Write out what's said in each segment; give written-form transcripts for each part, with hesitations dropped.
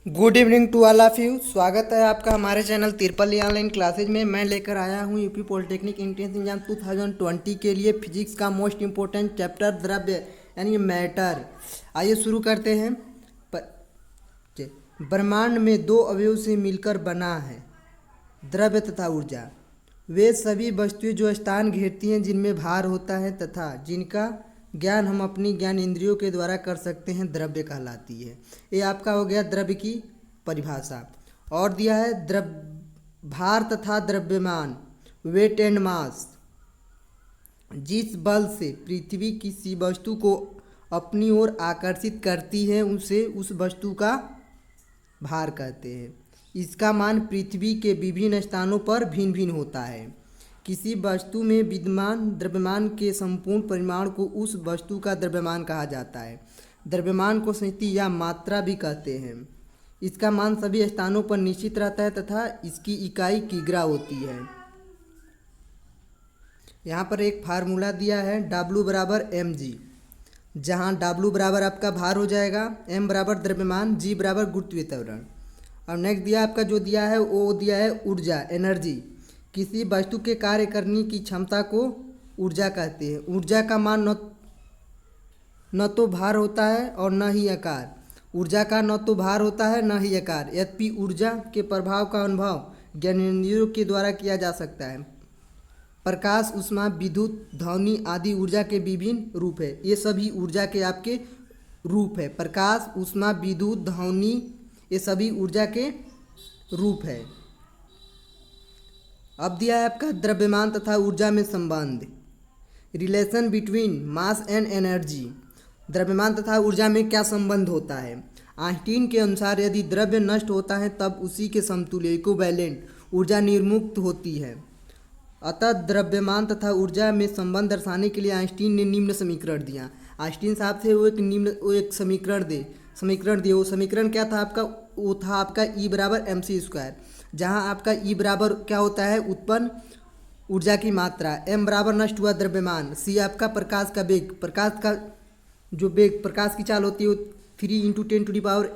Good evening to all of you. स्वागत है आपका हमारे चैनल तिरपल ऑनलाइन क्लासेज में। मैं लेकर आया हूं यूपी पॉलिटेक्निक एंट्रेंस एग्जाम 2020 के लिए फिजिक्स का मोस्ट इंपॉर्टेंट चैप्टर द्रव्य यानी मैटर। आइए शुरू करते हैं। ब्रह्मांड में दो अवयव से मिलकर बना है द्रव्य तथा ऊर्जा। वे सभी वस्तुएं जो स्थान घेरती हैं, जिनमें भार होता है तथा जिनका ज्ञान हम अपनी ज्ञान इंद्रियों के द्वारा कर सकते हैं, द्रव्य कहलाती है। ये आपका हो गया द्रव्य की परिभाषा। और दिया है भार तथा द्रव्यमान, वेट एंड मास। जिस बल से पृथ्वी किसी वस्तु को अपनी ओर आकर्षित करती है, उसे उस वस्तु का भार कहते हैं। इसका मान पृथ्वी के विभिन्न स्थानों पर भिन्न भिन्न होता है। किसी वस्तु में विद्यमान द्रव्यमान के संपूर्ण परिमाण को उस वस्तु का द्रव्यमान कहा जाता है। द्रव्यमान को स्थिति या मात्रा भी कहते हैं। इसका मान सभी स्थानों पर निश्चित रहता है तथा इसकी इकाई किग्रा होती है। यहाँ पर एक फार्मूला दिया है W बराबर mg, जहाँ W बराबर आपका भार हो जाएगा, m बराबर द्रव्यमान, g बराबर गुरुत्वीय त्वरण। और नेक्स्ट दिया आपका जो दिया है वो दिया है ऊर्जा, एनर्जी। किसी वस्तु के कार्य करने की क्षमता को ऊर्जा कहते हैं। ऊर्जा का मान न तो भार होता है और न ही आकार। ऊर्जा का न तो भार होता है न ही आकार। यद्यपि ऊर्जा के प्रभाव का अनुभव ज्ञानेंद्रियों के द्वारा किया जा सकता है। प्रकाश, ऊष्मा, विद्युत, ध्वनि आदि ऊर्जा के विभिन्न रूप है। ये सभी ऊर्जा के आपके रूप है। प्रकाश, ऊष्मा, विद्युत, ध्वनि, ये सभी ऊर्जा के रूप है। अब दिया है आपका द्रव्यमान तथा ऊर्जा में संबंध, relation between mass and energy. द्रव्यमान तथा ऊर्जा में क्या संबंध होता है? आइंस्टीन के अनुसार यदि द्रव्य नष्ट होता है तब उसी के समतुल्य इक्विवेलेंट ऊर्जा निर्मुक्त होती है। अतः द्रव्यमान तथा ऊर्जा में संबंध दर्शाने के लिए आइंस्टीन ने निम्न समीकरण दिया। आइंस्टीन साहब थे वो एक समीकरण दिए। वो समीकरण क्या था आपका? वो था आपका E बराबर mc², जहाँ आपका E बराबर क्या होता है? उत्पन्न ऊर्जा की मात्रा, m बराबर नष्ट हुआ द्रव्यमान, c आपका प्रकाश का वेग। प्रकाश का जो वेग, प्रकाश की चाल होती है वो 3 ×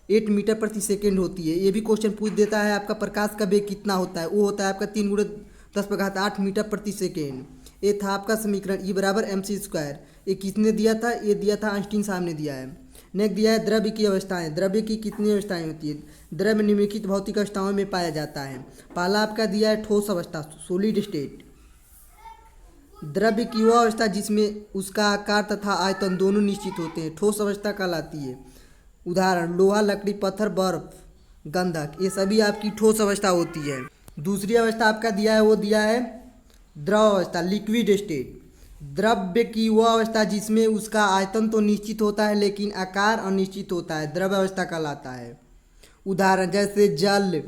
10⁸ मीटर प्रति सेकेंड होती है। ये भी क्वेश्चन पूछ देता है आपका प्रकाश का वेग कितना होता है? वो होता है आपका 3 × 10⁸ मीटर प्रति सेकेंड। ये था आपका समीकरण E बराबर mc²। ये किसने दिया था? ये दिया था आइंस्टीन साहब ने दिया है। नेक्स्ट दिया है द्रव्य की अवस्थाएं। द्रव्य की कितनी अवस्थाएं होती है? द्रव्य निम्नलिखित भौतिक अवस्थाओं में पाया जाता है। पहला आपका दिया है ठोस अवस्था, सॉलिड स्टेट। द्रव्य की वह अवस्था जिसमें उसका आकार तथा आयतन दोनों निश्चित होते हैं, ठोस अवस्था कहलाती है। उदाहरण लोहा, लकड़ी, पत्थर, बर्फ, गंधक, ये सभी आपकी ठोस अवस्था होती है। दूसरी अवस्था आपका दिया है वो दिया है द्रव अवस्था, लिक्विड स्टेट। द्रव्य की वह अवस्था जिसमें उसका आयतन तो निश्चित होता है लेकिन आकार अनिश्चित होता है, द्रव्य अवस्था कहलाता है। उदाहरण जैसे जल,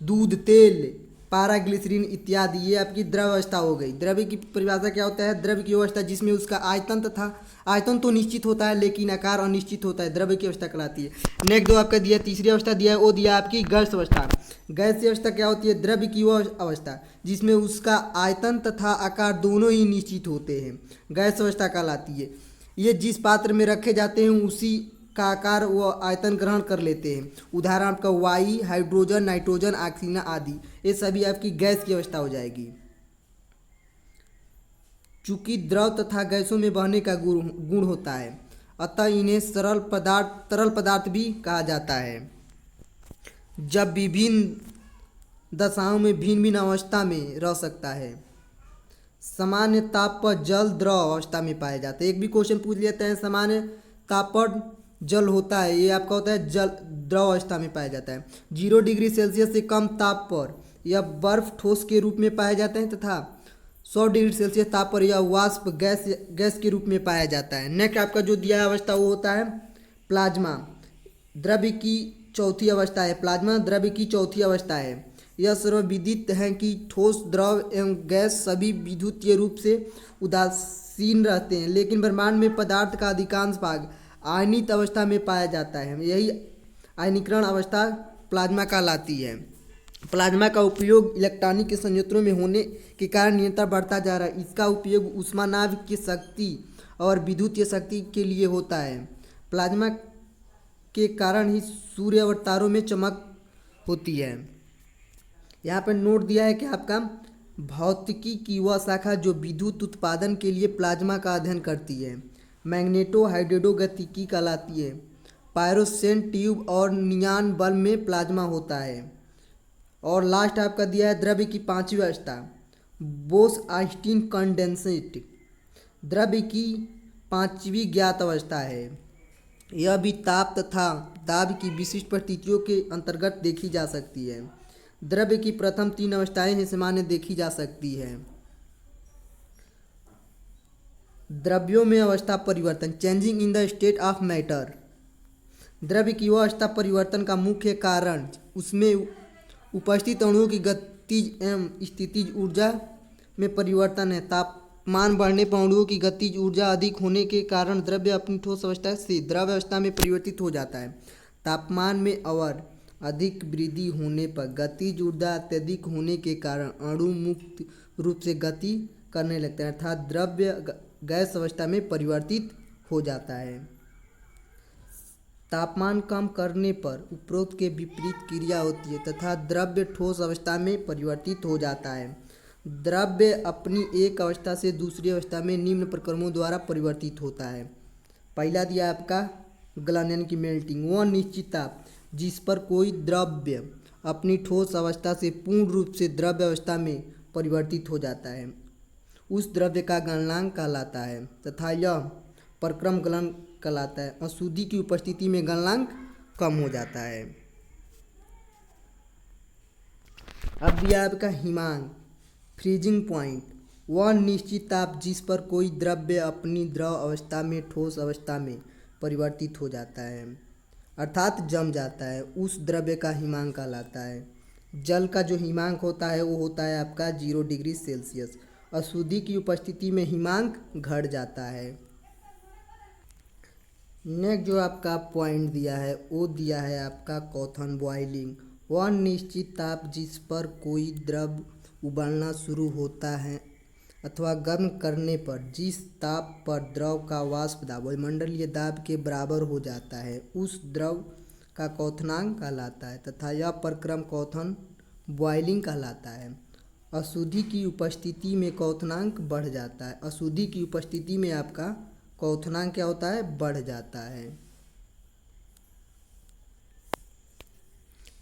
दूध, तेल, पाराग्लिसरीन इत्यादि, ये आपकी द्रव्य अवस्था हो गई। द्रव्य की परिभाषा क्या होता है? द्रव्य की अवस्था जिसमें उसका आयतन तो निश्चित होता है लेकिन आकार अनिश्चित होता है, द्रव्य की अवस्था कहलाती है। नेक्स्ट दो आपका दिया, तीसरी अवस्था दिया है वो दिया आपकी गैस अवस्था। गैसीय अवस्था क्या होती है? द्रव्य की वह अवस्था जिसमें उसका आयतन तथा आकार दोनों ही निश्चित होते हैं, गैस अवस्था कहलाती है। ये जिस पात्र में रखे जाते हैं उसी का आकार व आयतन ग्रहण कर लेते हैं। उदाहरण आपका वायु, हाइड्रोजन, नाइट्रोजन, ऑक्सीजन आदि, ये सभी आपकी गैस की अवस्था हो जाएगी। चूंकि द्रव तथा गैसों में बहने का गुण होता है, अतः इन्हें तरल पदार्थ भी कहा जाता है। जब विभिन्न दशाओं में भिन्न भिन्न अवस्था में रह सकता है। सामान्य ताप पर जल द्रव अवस्था में पाया जाता है। एक भी क्वेश्चन पूछ लेते हैं, सामान्य ताप पर जल होता है, ये आपका होता है जल द्रव अवस्था में पाया जाता है। 0 डिग्री सेल्सियस से कम ताप पर यह बर्फ ठोस के रूप में पाया जाता है तथा 100 डिग्री सेल्सियस ताप पर यह वाष्प गैस के रूप में पाया जाता है। नेक्स्ट आपका जो दिया अवस्था वो होता है प्लाज्मा, द्रव्य की चौथी अवस्था है। प्लाज्मा द्रव्य की चौथी अवस्था है। यह सर्वविदित है कि ठोस, द्रव एवं गैस सभी विद्युतीय रूप से उदासीन रहते हैं, लेकिन ब्रह्मांड में पदार्थ का अधिकांश भाग आयनित अवस्था में पाया जाता है। यही आयनीकरण अवस्था प्लाज्मा कहलाती है। प्लाज्मा का उपयोग इलेक्ट्रॉनिक के संयंत्रों में होने के कारण निरंतर बढ़ता जा रहा है। इसका उपयोग ऊष्मानाभ की शक्ति और विद्युतीय शक्ति के लिए होता है। प्लाज्मा के कारण ही सूर्य और तारों में चमक होती है। यहाँ पर नोट दिया है कि आपका भौतिकी की वह शाखा जो विद्युत उत्पादन के लिए प्लाज्मा का अध्ययन करती है मैग्नेटो हाइड्रोगतिकी कहलाती है। पायरोसेंट ट्यूब और नियान बल्ब में प्लाज्मा होता है। और लास्ट आपका दिया है द्रव्य की पांचवी अवस्था बोस आइंस्टीन कंडेंसेट द्रव्य की पांचवी ज्ञात अवस्था है। यह भी ताप तथा दाब की विशिष्ट परिस्थितियों के अंतर्गत देखी जा सकती है। द्रव्य की प्रथम तीन अवस्थाएं हैं सामान्य देखी जा सकती है। द्रव्यों में अवस्था परिवर्तन changing in the state of matter. द्रव्य की वह अवस्था परिवर्तन का मुख्य कारण उसमें उपस्थित अणुओं की गतिज एवं स्थितिज ऊर्जा में परिवर्तन है। तापमान बढ़ने पर अणुओं की गतिज ऊर्जा अधिक होने के कारण द्रव्य अपनी ठोस अवस्था से द्रव अवस्था में परिवर्तित हो जाता है। तापमान में और अधिक वृद्धि होने पर गतिज ऊर्जा अत्यधिक होने के कारण अणु मुक्त रूप से गति करने लगते हैं अर्थात द्रव्य गैस अवस्था में परिवर्तित हो जाता है। तापमान कम करने पर उपरोक्त के विपरीत क्रिया होती है तथा द्रव्य ठोस अवस्था में परिवर्तित हो जाता है। द्रव्य अपनी एक अवस्था से दूसरी अवस्था में निम्न प्रक्रमों द्वारा परिवर्तित होता है। पहला दिया आपका गलन यानी कि मेल्टिंग वह निश्चित ताप जिस पर कोई द्रव्य अपनी ठोस अवस्था से पूर्ण रूप से द्रव्य अवस्था में परिवर्तित हो जाता है उस द्रव्य का गलनांक कहलाता है तथा यह प्रक्रम गलन कहलाता है। अशुद्धि की उपस्थिति में गलनांक कम हो जाता है। अब दिया आपका हिमांक फ्रीजिंग पॉइंट वह निश्चित ताप जिस पर कोई द्रव्य अपनी द्रव अवस्था में ठोस अवस्था में परिवर्तित हो जाता है अर्थात जम जाता है उस द्रव्य का हिमांक कहलाता है। जल का जो हिमांक होता है वो होता है आपका 0 डिग्री सेल्सियस। अशुद्धि की उपस्थिति में हिमांक घट जाता है। नेक्स्ट जो आपका पॉइंट दिया है वो दिया है आपका क्वथन बॉइलिंग वह निश्चित ताप जिस पर कोई द्रव उबलना शुरू होता है अथवा गर्म करने पर जिस ताप पर द्रव का वाष्प दाब वायुमंडलीय दाब के बराबर हो जाता है उस द्रव का क्वथनांक कहलाता है तथा यह प्रक्रम क्वथन बॉइलिंग कहलाता है। अशुद्धि की उपस्थिति में क्वथनांक बढ़ जाता है। अशुद्धि की उपस्थिति में आपका क्वथनांक क्या होता है बढ़ जाता है।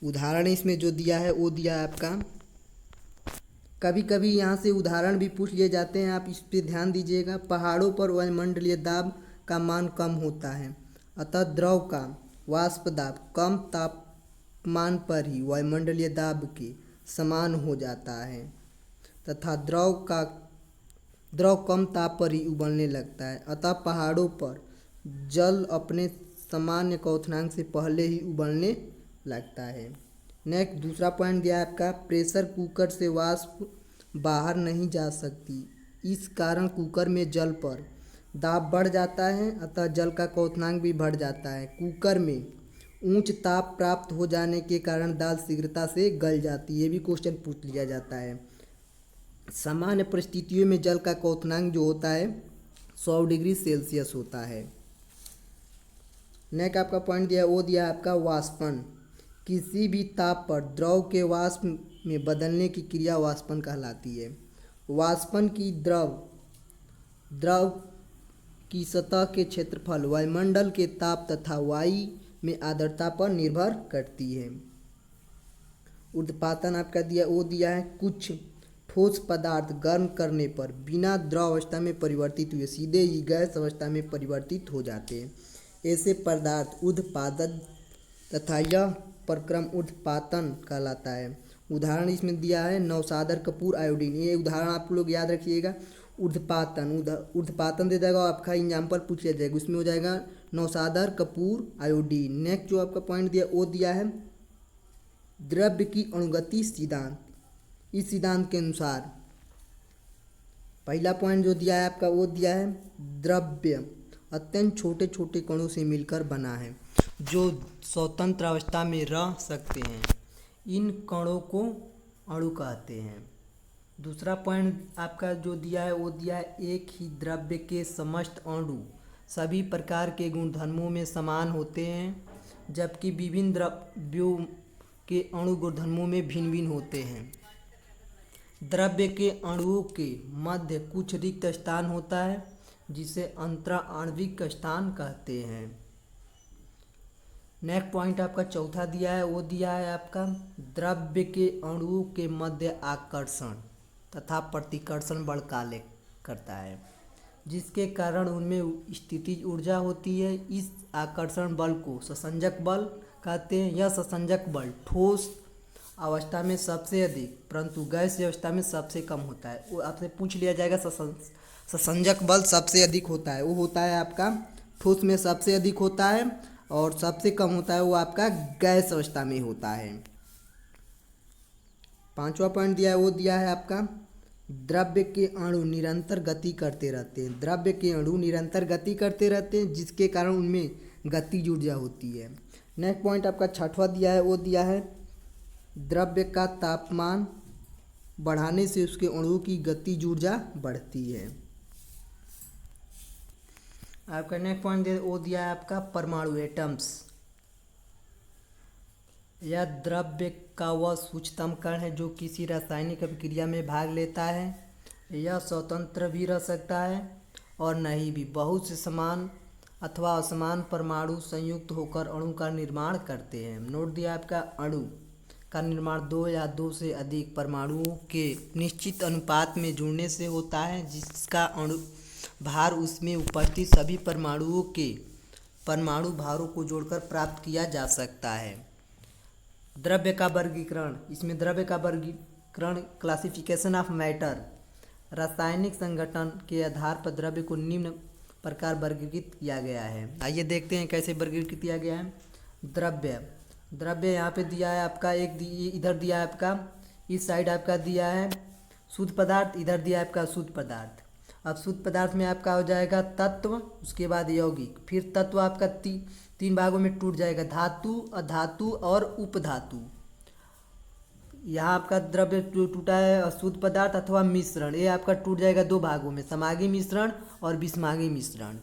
उदाहरण इसमें जो दिया है वो दिया है आपका कभी कभी यहाँ से उदाहरण भी पूछ लिए जाते हैं आप इस पे ध्यान दीजिएगा। पहाड़ों पर वायुमंडलीय दाब का मान कम होता है अतः द्रव का वाष्प दाब कम तापमान पर ही वायुमंडलीय दाब के समान हो जाता है तथा द्रव कम ताप पर ही उबलने लगता है अतः पहाड़ों पर जल अपने सामान्य क्वथनांक से पहले ही उबलने लगता है। नेक्स्ट दूसरा पॉइंट दिया है आपका प्रेशर कुकर से वाष्प बाहर नहीं जा सकती इस कारण कुकर में जल पर दाब बढ़ जाता है अतः जल का क्वथनांक भी बढ़ जाता है। कुकर में उच्च ताप प्राप्त हो जाने के कारण दाल शीघ्रता से गल जाती है। ये भी क्वेश्चन पूछ लिया जाता है। सामान्य परिस्थितियों में जल का क्वथनांक जो होता है 100 डिग्री सेल्सियस होता है। नेक्स्ट आपका पॉइंट दिया वो दिया आपका वाष्पन किसी भी ताप पर द्रव के वाष्प में बदलने की क्रिया वाष्पन कहलाती है। वाष्पन की द्रव की सतह के क्षेत्रफल वायुमंडल के ताप तथा वायु में आर्द्रता पर निर्भर करती है। ऊर्ध्वपातन आपका दिया वो दिया है कुछ ठोस पदार्थ गर्म करने पर बिना द्रव अवस्था में परिवर्तित हुए सीधे ही गैस अवस्था में परिवर्तित हो जाते हैं। ऐसे पदार्थ ऊर्ध्वपातन तथा यह प्रक्रम ऊर्ध्वपातन कहलाता है। उदाहरण इसमें दिया है नौसादर कपूर आयोडीन। ये उदाहरण आप लोग याद रखिएगा। ऊर्ध्वपातन दे देगा आपका एग्जाम्पल पूछ लिया जाएगा उसमें हो जाएगा नौसादर कपूर आयोडीन। नेक्स्ट जो आपका पॉइंट दिया वो दिया है द्रव्य की अणुगति सिद्धांत। इस सिद्धांत के अनुसार पहला पॉइंट जो दिया है आपका वो दिया है द्रव्य अत्यंत छोटे छोटे कणों से मिलकर बना है जो स्वतंत्र अवस्था में रह सकते हैं। इन कणों को अणु कहते हैं। दूसरा पॉइंट आपका जो दिया है वो दिया है एक ही द्रव्य के समस्त अणु सभी प्रकार के गुणधर्मों में समान होते हैं जबकि विभिन्न द्रव्यों के अणु गुणधर्मों में भिन्न भिन्न होते हैं। द्रव्य के अणुओं के मध्य कुछ रिक्त स्थान होता है जिसे अंतराण्विक स्थान कहते हैं। नेक्स्ट पॉइंट आपका चौथा दिया है, वो दिया है आपका द्रव्य के अणुओं के मध्य आकर्षण तथा प्रतिकर्षण बल कार्य करता है, जिसके कारण उनमें स्थितिज ऊर्जा होती है। इस आकर्षण बल को ससंजक बल कहते हैं। यह ससंजक बल ठोस अवस्था में सबसे अधिक परंतु गैस अवस्था में सबसे कम होता है। वो आपसे पूछ लिया जाएगा ससंजक बल सबसे अधिक होता है, वो होता है आपका ठोस में सबसे अधिक होता है और सबसे कम होता है वो आपका गैस अवस्था में होता है। पांचवा पॉइंट दिया है, वो दिया है आपका द्रव्य के अणु निरंतर गति करते रहते हैं। द्रव्य के अणु निरंतर गति करते रहते हैं जिसके कारण उनमें गतिज ऊर्जा होती है। नेक्स्ट पॉइंट आपका छठवां दिया है, वो दिया है द्रव्य का तापमान बढ़ाने से उसके अणुओं की गतिज ऊर्जा बढ़ती है। आपका नेक्स्ट पॉइंट वो दिया है आपका परमाणु एटम्स। यह द्रव्य का वह सूक्ष्मतम कण है जो किसी रासायनिक अभिक्रिया में भाग लेता है। यह स्वतंत्र भी रह सकता है और नहीं भी। बहुत से समान अथवा असमान परमाणु संयुक्त होकर अणु का निर्माण करते हैं। नोट दिया आपका अणु का निर्माण दो या दो से अधिक परमाणुओं के निश्चित अनुपात में जुड़ने से होता है, जिसका अणु भार उसमें उपस्थित सभी परमाणुओं के परमाणु भारों को जोड़कर प्राप्त किया जा सकता है। द्रव्य का वर्गीकरण, इसमें द्रव्य का वर्गीकरण क्लासिफिकेशन ऑफ मैटर, रासायनिक संगठन के आधार पर द्रव्य को निम्न प्रकार वर्गीकृत किया गया है। आइए देखते हैं कैसे वर्गीकृत किया गया है। द्रव्य यहाँ पे दिया है आपका इधर दिया है आपका इस साइड आपका दिया है शुद्ध पदार्थ, इधर दिया है आपका शुद्ध पदार्थ। अब शुद्ध पदार्थ में आपका हो जाएगा तत्व, उसके बाद यौगिक, फिर तत्व आपका तीन भागों में टूट जाएगा, धातु, अधातु और उपधातु। यहाँ आपका द्रव्य टूटा है अशुद्ध पदार्थ अथवा मिश्रण, ये आपका टूट जाएगा दो भागों में, समागी मिश्रण और विषमागी मिश्रण।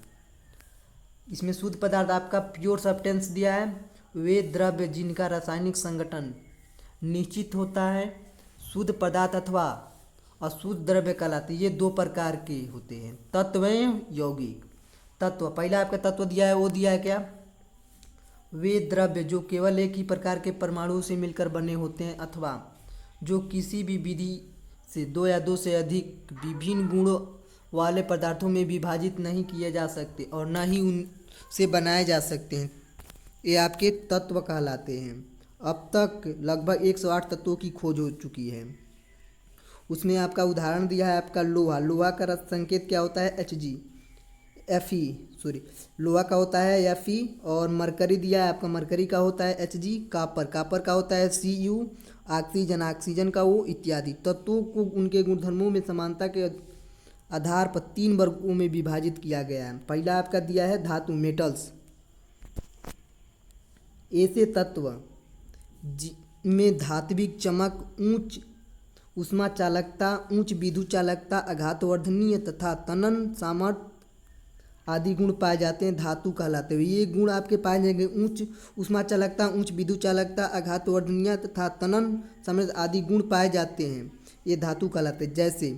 इसमें शुद्ध पदार्थ आपका प्योर सब्सटेंस दिया है, वे द्रव्य जिनका रासायनिक संगठन निश्चित होता है। शुद्ध पदार्थ अथवा अशुद्ध द्रव्य कहलाते हैं। ये दो प्रकार के होते हैं, तत्व एवं यौगिक। तत्व, पहला आपका तत्व दिया है, वो दिया है क्या, वे द्रव्य जो केवल एक ही प्रकार के परमाणुओं से मिलकर बने होते हैं अथवा जो किसी भी विधि से दो या दो से अधिक विभिन्न गुणों वाले पदार्थों में विभाजित नहीं किए जा सकते और न ही उनसे बनाए जा सकते हैं, ये आपके तत्व कहलाते हैं। अब तक लगभग 108 तत्वों की खोज हो चुकी है। उसमें आपका उदाहरण दिया है आपका लोहा। लोहा का संकेत क्या होता है, लोहा का होता है Fe और मरकरी दिया है आपका, मरकरी का होता है Hg। कापर का होता है Cu, ऑक्सीजन का O इत्यादि। तत्वों को उनके गुणधर्मों में समानता के आधार पर 3 वर्गों में विभाजित किया गया है। पहला आपका दिया है धातु, मेटल्स। ऐसे तत्व में धात्विक चमक, उच्च ऊष्मा चालकता, उच्च विद्युत चालकता, आघातवर्धनीय तथा तनन सामर्थ्य आदि गुण पाए जाते हैं, धातु कहलाते हैं। ये गुण आपके पाए जाएंगे, उच्च ऊष्मा चालकता, उच्च विद्युत चालकता, आघातवर्धनीय तथा तनन सामर्थ्य आदि गुण पाए जाते हैं, ये धातु कहलाते हैं। जैसे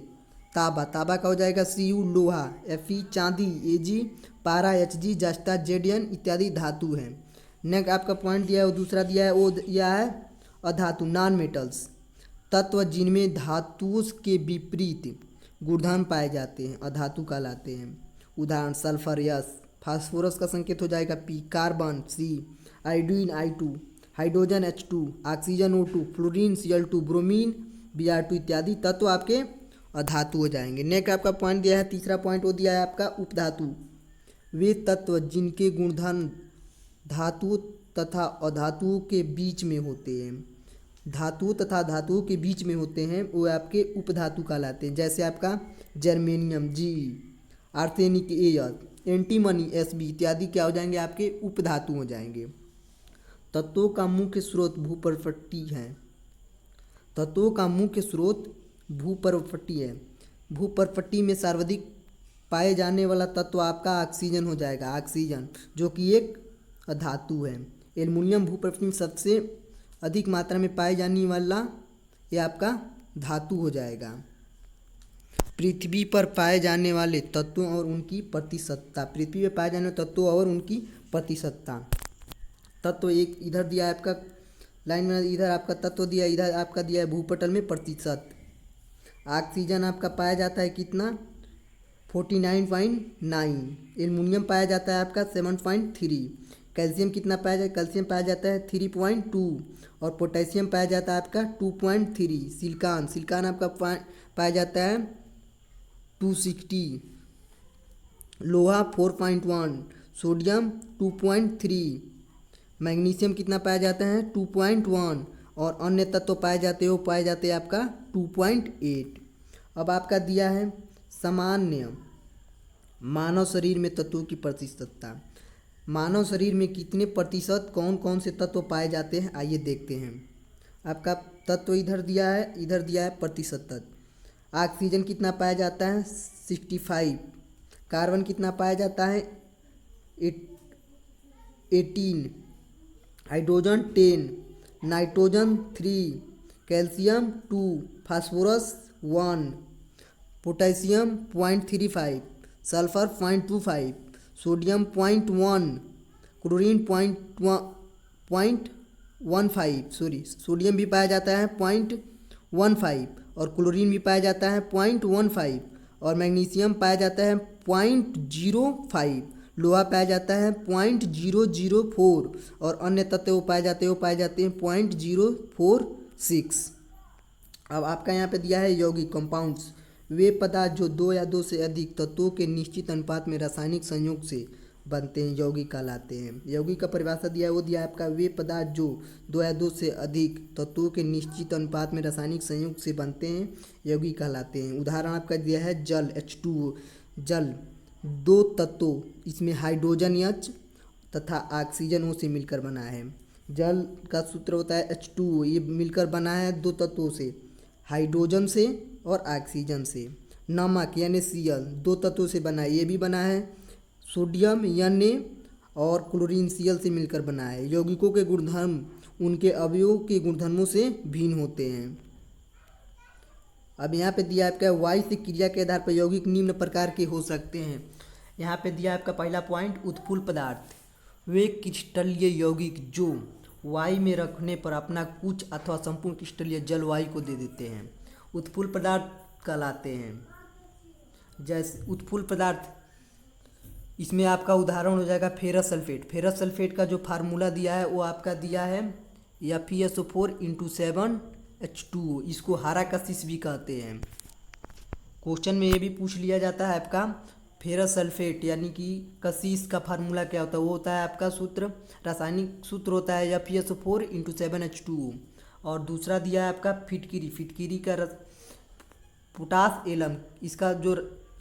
तांबा का हो जाएगा Cu, लोहा Fe, चांदी Ag, पारा Hg, जस्ता Zn इत्यादि धातु हैं। नेक्स्ट आपका पॉइंट दिया है, वो दूसरा दिया है, वो दिया है अधातु, नॉन मेटल्स। तत्व जिनमें धातुओं के विपरीत गुणधर्म पाए जाते हैं, अधातु कहलाते हैं। उदाहरण सल्फर यस, फास्फोरस का संकेत हो जाएगा P, carbon C, iodine I2, hydrogen H2, oxygen O2, fluorine Cl2, bromine Br2 इत्यादि तत्व आपके अधातु हो जाएंगे। नेक्स्ट आपका पॉइंट दिया है, तीसरा पॉइंट वो दिया है आपका उपधातु। वे तत्व जिनके गुणधर्म धातु तथा अधातुओं के बीच में होते हैं, धातु तथा धातुओं के बीच में होते हैं, वो आपके उपधातु कहलाते हैं। जैसे आपका germanium Ge, arsenic As, antimony Sb इत्यादि क्या हो जाएंगे, आपके उपधातु हो जाएंगे। तत्वों का मुख्य स्रोत भूपर्वपट्टी है। तत्वों का मुख्य स्रोत भूपर्वपट्टी है। भूपर्वपट्टी में सर्वाधिक पाए जाने वाला तत्व आपका ऑक्सीजन हो जाएगा, ऑक्सीजन जो कि एक धातु है। एल्युमिनियम भूपृष्ठ में सबसे अधिक मात्रा में पाए जाने वाला ये आपका धातु हो जाएगा। पृथ्वी पर पाए जाने वाले तत्वों और उनकी प्रतिशतता, पृथ्वी पर पाए जाने वाले तत्वों और उनकी प्रतिशतता। तत्व एक इधर दिया है आपका लाइन में, इधर आपका तत्व दिया, इधर आपका दिया है भूपटल में प्रतिशत। ऑक्सीजन आपका पाया जाता है कितना 49.9, एल्युमिनियम पाया जाता है आपका 7.3, कैल्शियम कितना पाया जाता है, कैल्शियम पाया जाता है 3.2 और पोटेशियम पाया जाता है आपका 2.3, सिलिकॉन आपका पाया जाता है 260, लोहा 4.1, सोडियम 2.3, मैग्नीशियम कितना पाया जाता है 2.1 और अन्य तत्व पाए जाते हैं वो पाए जाते हैं आपका 2.8। अब आपका दिया है सामान्य मानव शरीर में तत्वों की प्रतिशतता। मानव शरीर में कितने प्रतिशत कौन कौन से तत्व पाए जाते हैं आइए देखते हैं। आपका तत्व इधर दिया है, इधर दिया है प्रतिशत। ऑक्सीजन कितना पाया जाता है 65, कार्बन कितना पाया जाता है 18, hydrogen 10, nitrogen 3, calcium 2, phosphorus 1, potassium 0.35, sulphur 0.25, sodium 0.1, chlorine 0.15, sodium भी पाया जाता है 0.15 और क्लोरीन भी पाया जाता है 0.15 और मैग्नीशियम पाया जाता है 0.05, लोहा पाया जाता है 0.004 और अन्य तत्व पाए जाते हैं 0.046। अब आपका यहाँ पे दिया है यौगिक कंपाउंड्स, वे पदार्थ जो 2 या 2 से अधिक तत्वों के निश्चित अनुपात में रासायनिक संयोग से बनते हैं यौगिक कहलाते हैं। यौगिक का परिभाषा दिया है वो दिया है आपका, वे पदार्थ जो 2 या 2 से अधिक तत्वों के निश्चित अनुपात में रासायनिक संयोग से बनते हैं यौगिक कहलाते हैं। उदाहरण आपका दिया है जल H2O, जल 2 तत्वों इसमें हाइड्रोजन H तथा ऑक्सीजन O से मिलकर बना है। जल का सूत्र होता है H2O, ये मिलकर बना है 2 तत्वों से, हाइड्रोजन से और ऑक्सीजन से। नमक NaCl 2 तत्वों से बना है, ये भी बना है सोडियम Na और क्लोरीन Cl से मिलकर बना है। यौगिकों के गुणधर्म उनके अवयवों के गुणधर्मों से भिन्न होते हैं। अब यहाँ पे दिया आपका वायु से क्रिया के आधार पर यौगिक निम्न प्रकार के हो सकते हैं। यहाँ पे दिया आपका पहला पॉइंट उत्फुल्ल पदार्थ, वे क्रिस्टलीय यौगिक जो वायु में रखने पर अपना कुछ अथवा संपूर्ण क्रिस्टलीय जल वायु को दे देते हैं उत्फुल्ल पदार्थ कहलाते हैं। जैसे उत्फुल्ल पदार्थ इसमें आपका उदाहरण हो जाएगा फेरस सल्फेट। फेरस सल्फेट का जो फार्मूला दिया है वो आपका दिया है FeSO4 × 7H2O, इसको हरा कशिश भी कहते हैं। क्वेश्चन में ये भी पूछ लिया जाता है आपका फेरस सल्फेट यानी कि कशिश का फार्मूला क्या होता है, वो होता है आपका सूत्र, रासायनिक सूत्र होता है FeSO4 × 7H2O। और दूसरा दिया है आपका फिटकिरी का पोटास एलम, इसका जो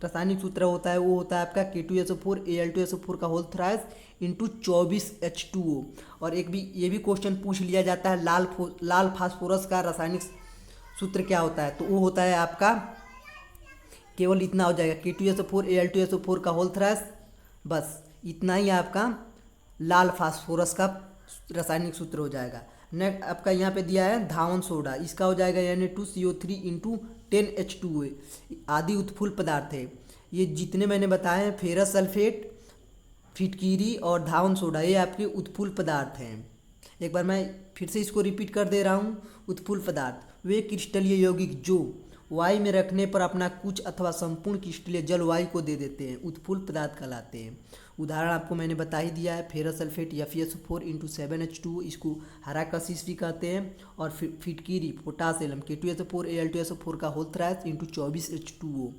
रासायनिक सूत्र होता है वो होता है आपका K2SO4 Al2SO4 का होल थ्राइस × 24H2O। और एक भी ये भी क्वेश्चन पूछ लिया जाता है लाल फास्फोरस का रासायनिक सूत्र क्या होता है, तो वो होता है आपका केवल इतना हो जाएगा K2SO4 Al2SO4 का होल थ्राइस, बस इतना ही आपका लाल फास्फोरस का रासायनिक सूत्र हो जाएगा। नेक्स्ट आपका यहाँ पे दिया है धावन सोडा, इसका हो जाएगा Na2CO3 × 10H2O, आदि उत्फुल्ल पदार्थ है। ये जितने मैंने बताए हैं फेरस सल्फेट, फिटकिरी और धावन सोडा, ये आपके उत्फुल्ल पदार्थ हैं। एक बार मैं फिर से इसको रिपीट कर दे रहा हूँ। उत्फुल्ल पदार्थ वे क्रिस्टलीय यौगिक जो वायु में रखने पर अपना कुछ अथवा संपूर्ण क्रिस्टलीय जल वायु को दे देते हैं उत्फुल्ल पदार्थ कहलाते हैं। उदाहरण आपको मैंने बता ही दिया है फेरस सल्फेट FeSO4 × 7H2O, इसको हरा कशिश भी कहते हैं। और फिटकिरी पोटास एलम K2SO4 Al2SO4 का होल थ्राइस × 24H2O।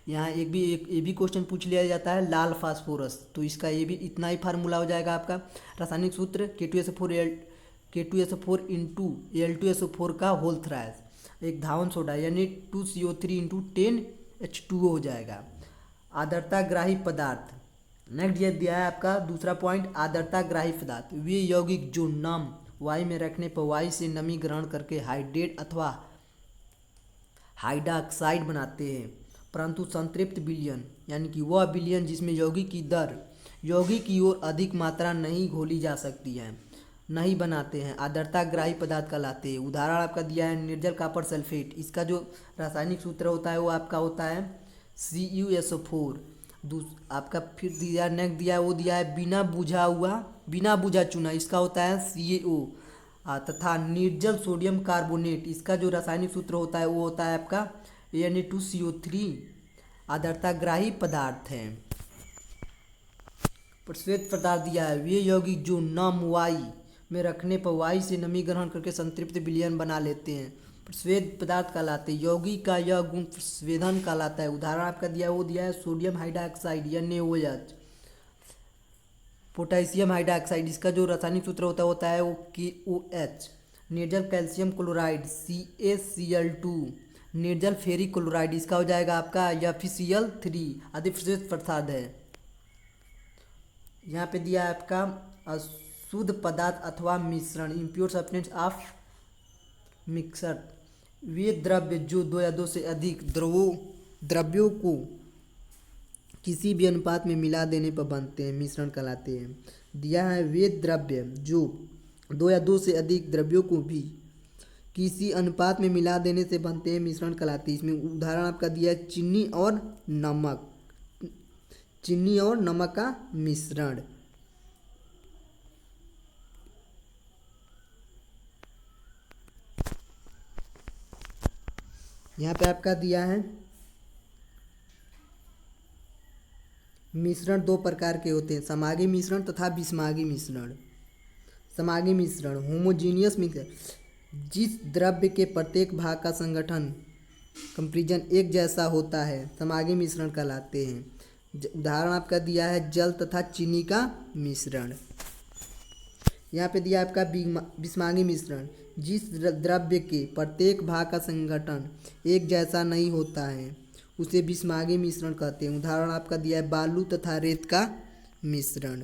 यहाँ एक भी क्वेश्चन पूछ लिया जाता है लाल फास्फोरस, तो इसका ये भी इतना ही फार्मूला हो जाएगा आपका रासायनिक सूत्र K2SO4 × Al2SO4 का होल थ्राइस, एक धावन सोडा यानी 2CO3 × 10H2O हो जाएगा। आर्द्रताग्राही पदार्थ, नेक्स्ट ये दिया है आपका दूसरा पॉइंट आर्द्रताग्राही पदार्थ, वे यौगिक जो नम वायु में रखने पर वायु से नमी ग्रहण करके हाइड्रेट अथवा हाइड्रॉक्साइड बनाते हैं, परंतु संतृप्त विलयन यानी कि वह विलयन जिसमें यौगिक की ओर अधिक मात्रा नहीं घोली जा सकती है। नहीं बनाते हैं, आर्द्रता ग्राही पदार्थ कहलाते हैं। उदाहरण आपका दिया है निर्जल कॉपर सल्फेट, इसका जो रासायनिक सूत्र होता है वो आपका होता है CuSO4। आपका फिर दिया नेक्स्ट दिया है वो दिया है बिना बुझा चूना, इसका होता है CaO। तथा निर्जल सोडियम कार्बोनेट, इसका जो रासायनिक सूत्र होता है वो होता है आपका Na2CO3, आर्द्रता ग्राही पदार्थ है। श्वेत पदार्थ दिया है वे यौगिक जो नम वायु में रखने पर वायु से नमी ग्रहण करके संतृप्त विलयन बना लेते हैं, श्वेत पदार्थ कहलाते हैं। यौगिक का यह गुण स्वेदन कहलाता है। उदाहरण आपका दिया वो दिया है sodium hydroxide NaOH, potassium hydroxide, इसका जो रासायनिक सूत्र होता है वो KOH। निर्जल कैल्शियम क्लोराइड CaCl2, निर्जल फेरिक क्लोराइड, इसका हो जाएगा आपका FeCl3 आदि श्वेत पदार्थ है। यहाँ पे दिया है आपका अशुद्ध पदार्थ अथवा मिश्रण इम्प्योर सब्सटेंस ऑफ मिक्सर, वे द्रव्य जो दो या दो से अधिक द्रव्यों को किसी भी अनुपात में मिला देने पर बनते हैं, मिश्रण कहलाते हैं। दिया है वे द्रव्य जो दो या दो से अधिक द्रव्यों को भी किसी अनुपात में मिला देने से बनते हैं, मिश्रण कहलाते हैं। इसमें उदाहरण आपका दिया है चीनी और नमक का मिश्रण। यहाँ पे आपका दिया है मिश्रण दो प्रकार के होते हैं, समागी मिश्रण तथा विषमागी मिश्रण। समागी मिश्रण होमोजीनियस मिक्सर, जिस द्रव्य के प्रत्येक भाग का संगठन कंपैरिजन एक जैसा होता है, समागी मिश्रण कहलाते हैं। उदाहरण आपका दिया है जल तथा चीनी का मिश्रण। यहाँ पे दिया आपका विषमागी मिश्रण, जिस द्रव्य के प्रत्येक भाग का संगठन एक जैसा नहीं होता है उसे विषमागी मिश्रण कहते हैं। उदाहरण आपका दिया है बालू तथा रेत का मिश्रण।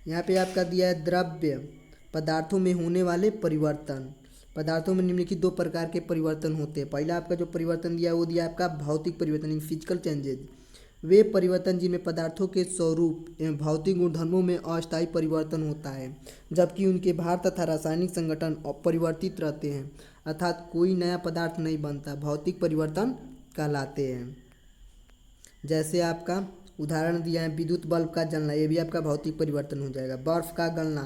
यहाँ पे आपका दिया है द्रव्य पदार्थों में होने वाले परिवर्तन। पदार्थों में निम्नलिखित दो प्रकार के परिवर्तन होते हैं। पहला आपका जो परिवर्तन दिया वो दिया आपका भौतिक परिवर्तन, फिजिकल चेंजेज, वे परिवर्तन जिनमें पदार्थों के स्वरूप एवं भौतिक गुणधर्मों में अस्थायी परिवर्तन होता है, जबकि उनके भार तथा रासायनिक संगठन अपरिवर्तित रहते हैं, अर्थात कोई नया पदार्थ नहीं बनता, भौतिक परिवर्तन कहलाते हैं। जैसे आपका उदाहरण दिया है विद्युत बल्ब का जलना, ये भी आपका भौतिक परिवर्तन हो जाएगा। बर्फ़ का गलना,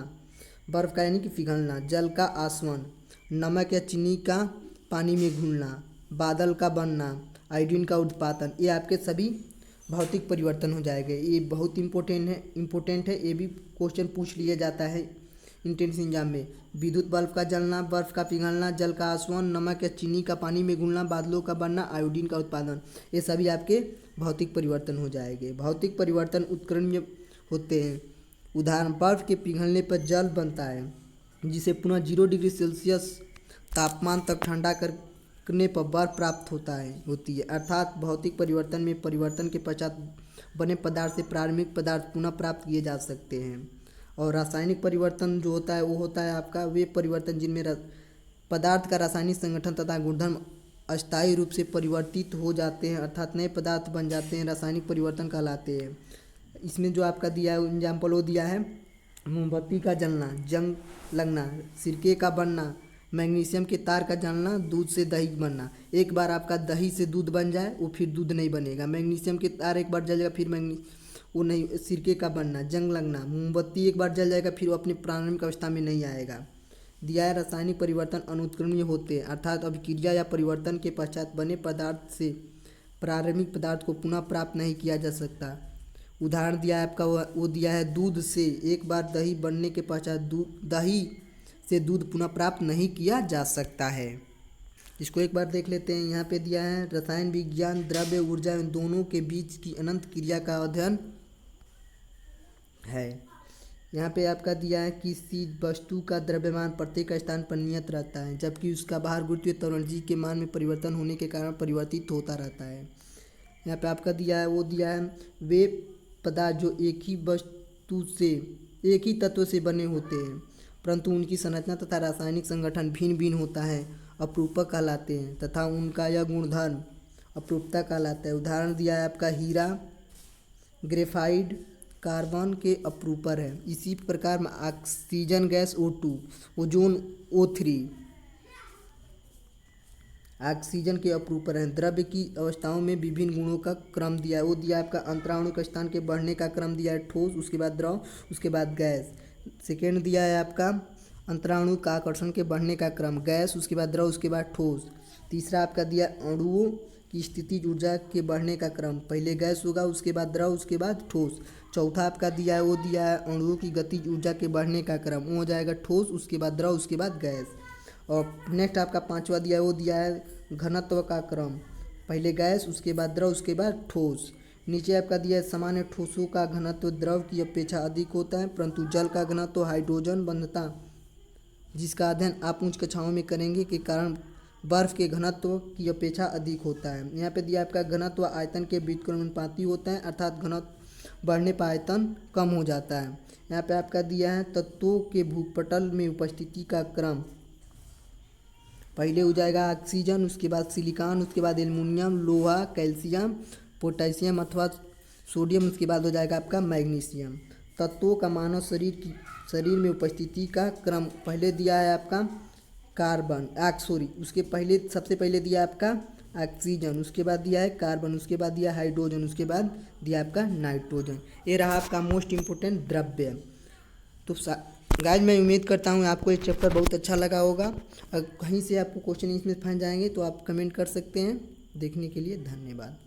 बर्फ़ का यानी कि पिघलना। जल का आसवन, नमक या चीनी का पानी में घुलना। बादल का बनना, आयोडीन का उत्पादन, ये आपके सभी भौतिक परिवर्तन हो जाएंगे। ये बहुत इम्पोर्टेंट है, ये भी क्वेश्चन पूछ लिया जाता है इंट्रेंस एग्जाम में। विद्युत बल्ब का जलना, बर्फ़ का पिघलना, जल का आसवन, नमक या चीनी का पानी में घुलना, बादलों का बनना, आयोडीन का उत्पादन, ये सभी आपके भौतिक परिवर्तन हो जाएंगे। भौतिक परिवर्तन उत्कर्षणीय होते हैं। उदाहरण बर्फ़ के पिघलने पर जल बनता है, जिसे पुनः 0 डिग्री सेल्सियस तापमान तक ठंडा करने पर बर्फ प्राप्त होती है। अर्थात भौतिक परिवर्तन में परिवर्तन के पश्चात बने पदार्थ से प्रारंभिक पदार्थ पुनः प्राप्त किए जा सकते हैं। और रासायनिक परिवर्तन जो होता है वो होता है आपका वे परिवर्तन जिनमें पदार्थ का रासायनिक संगठन तथा गुणधर्म अस्थायी रूप से परिवर्तित हो जाते हैं, अर्थात नए पदार्थ बन जाते हैं, रासायनिक परिवर्तन कहलाते हैं। इसमें जो आपका दिया है एग्जाम्पल वो दिया है मोमबत्ती का जलना, जंग लगना, सिरके का बनना, मैग्नीशियम के तार का जलना, दूध से दही बनना। एक बार आपका दही से दूध बन जाए वो फिर दूध नहीं बनेगा। मैग्नीशियम के तार एक बार जल जाएगा फिर वो नहीं, सिरके का बनना, जंग लगना। मोमबत्ती एक बार जल जाएगा फिर वो अपनी प्रारंभिक अवस्था में नहीं आएगा। दिया है रासायनिक परिवर्तन अनुत्क्रमणीय होते हैं, अर्थात अभिक्रिया या परिवर्तन के पश्चात बने पदार्थ से प्रारंभिक पदार्थ को पुनः प्राप्त नहीं किया जा सकता। उदाहरण दिया है आपका वो दिया है दूध से एक बार दही बनने के पश्चात दही से दूध पुनः प्राप्त नहीं किया जा सकता है। इसको एक बार देख लेते हैं। यहाँ पे दिया है रसायन विज्ञान द्रव्य ऊर्जा इन दोनों के बीच की अनंत क्रिया का अध्ययन है। यहाँ पे आपका दिया है किसी वस्तु का द्रव्यमान प्रत्येक स्थान पर नियत रहता है, जबकि उसका बाहर गुरुत्वीय त्वरण के मान में परिवर्तन होने के कारण परिवर्तित होता रहता है। यहाँ पे आपका दिया है वो दिया है वे पदार्थ जो एक ही तत्व से बने होते हैं, परंतु उनकी संरचना तथा रासायनिक संगठन भिन्न भिन्न होता है, अपरूपक कहलाते हैं तथा उनका यह गुणधर्म अपरूपता कहलाता है। उदाहरण दिया है आपका हीरा, ग्रेफाइट, कार्बन के अपरूपर है। इसी प्रकार में oxygen gas O2, ozone O3 oxygen के अपरूपर हैं। द्रव्य की अवस्थाओं में विभिन्न गुणों का क्रम दिया है। वो दिया है आपका अंतराणु का स्थान के बढ़ने का क्रम दिया है ठोस, उसके बाद द्रव, उसके बाद गैस। सेकेंड दिया है आपका अंतराणु का आकर्षण के बढ़ने का क्रम, गैस, उसके बाद द्रव, उसके बाद ठोस। तीसरा आपका दिया अणुओं की स्थितिज ऊर्जा के बढ़ने का क्रम, पहले गैस होगा, उसके बाद द्रव, उसके बाद ठोस। चौथा आपका दिया है वो दिया है अणुओं की गतिज ऊर्जा के बढ़ने का क्रम, वो हो जाएगा ठोस, उसके बाद द्रव, उसके बाद गैस। और नेक्स्ट आपका पांचवा दिया है वो दिया है घनत्व का क्रम, पहले गैस, उसके बाद द्रव, उसके बाद ठोस। नीचे आपका दिया है सामान्य ठोसों का घनत्व द्रव की अपेक्षा अधिक होता है, परंतु जल का घनत्व हाइड्रोजन बंधता जिसका अध्ययन आप उच्च कक्षाओं में करेंगे के कारण बर्फ के घनत्व की अपेक्षा अधिक होता है। यहाँ पे दिया आपका घनत्व आयतन के व्युत्क्रमानुपाती होता है, अर्थात घनत्व बढ़ने पर आयतन कम हो जाता है। यहाँ पे आपका दिया है तत्वों के भूपटल में उपस्थिति का क्रम, पहले हो जाएगा ऑक्सीजन, उसके बाद सिलिकॉन, उसके बाद एल्युमिनियम, लोहा, कैल्शियम, पोटेशियम अथवा सोडियम, उसके बाद हो जाएगा आपका मैग्नीशियम। तत्वों का मानव शरीर में उपस्थिति का क्रम, पहले दिया है आपका कार्बन उसके पहले सबसे पहले दिया आपका ऑक्सीजन, उसके बाद दिया है कार्बन, उसके बाद दिया हाइड्रोजन, उसके बाद दिया आपका नाइट्रोजन। ये रहा आपका मोस्ट इम्पोर्टेंट द्रव्य। तो गाइस मैं उम्मीद करता हूँ आपको ये चैप्टर बहुत अच्छा लगा होगा। अगर कहीं से आपको क्वेश्चन इसमें फंस जाएंगे तो आप कमेंट कर सकते हैं। देखने के लिए धन्यवाद।